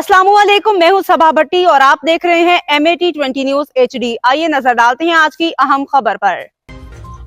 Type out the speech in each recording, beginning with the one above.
अस्सलाम वालेकुम, मैं हूं सबा भट्टी और आप देख रहे हैं MAT20 न्यूज HD। आइए नजर डालते हैं आज की अहम खबर पर।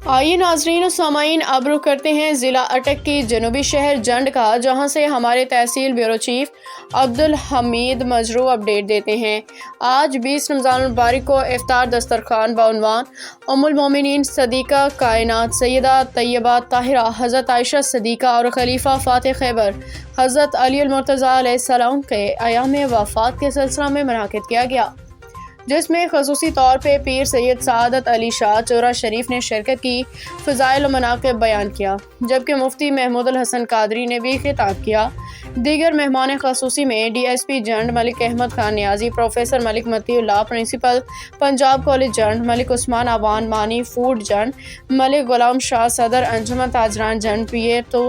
आइए नाजरीन और सामाइन, अब रुख करते हैं ज़िला अटक की जनूबी शहर जंड का, जहां से हमारे तहसील ब्यूरो चीफ अब्दुल हमीद मजरू अपडेट देते हैं। आज 20 रमज़ान मुबारक को इफ्तार दस्तरखान बाउनवान उम्मुल मोमिनीन सदीका कायनात सैयदा तैयबा ताहिरा हज़रत आयशा सदीका और खलीफा फातिह खैबर हज़रत अली अल मुर्तज़ा अलैहिस्सलाम के अयाम वफ़ात के सिलसिला में मुनाकिद किया गया, जिसमें खसूसी तौर पे पीर सैयद सआदत अली शाह चोरा शरीफ ने शिरकत की, फ़ज़ाइल व मनाक़िब बयान किया, जबकि मुफ्ती महमूदुल हसन कादरी ने भी खिताब किया। दीगर मेहमान खसूसी में DSP Jand Malik Ahmad Khan Niazi, professor Malik Matiullah principal Punjab college Jand, Malik Usman Awan Mani food Jand, Malik Ghulam Shah सदर अंजुमन ताजरान जंड, PA तो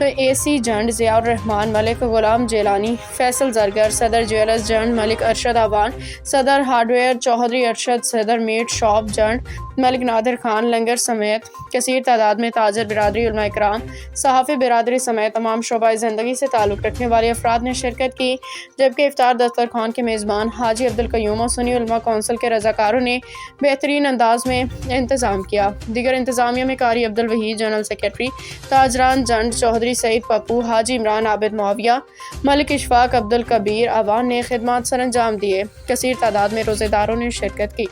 AC जंड ज़ियाउर रहमान, मलिक गुलाम जेलानी, फैसल जरगर सदर ज्वेलर्स जंड, मलिक अरशद अवान सदर हार्डवेयर, चौधरी अरशद सदर मीट शॉप जंड, मलिक नादिर खान लंगर समेत कसीर तादाद में ताजर बिरादरी, उलमा इकराम, सहाफ़ी बिरादरी समेत तमाम शोबाए ज़िंदगी से ताल्लुक़ रखने वाले अफराद ने शिरकत की, जबकि इफ्तार दस्तरखान के मेज़बान हाजी अब्दुल कयूम और सुन्नी उलमा कौंसिल के रज़ाकारों ने बेहतरीन अंदाज में इंतज़ाम किया। दीगर इंतज़ामिया में कारी अब्दुल वहीद जनरल सेक्रेटरी, ताजरान जंड चौधरी सईद पप्पू, हाजी इमरान आबिद मुआविया, मलिक इशफाक अब्दुल कबीर अवान ने खिदमत सर अंजाम दिए। कसीर तादाद में रोज़ेदारों ने शिरकत की।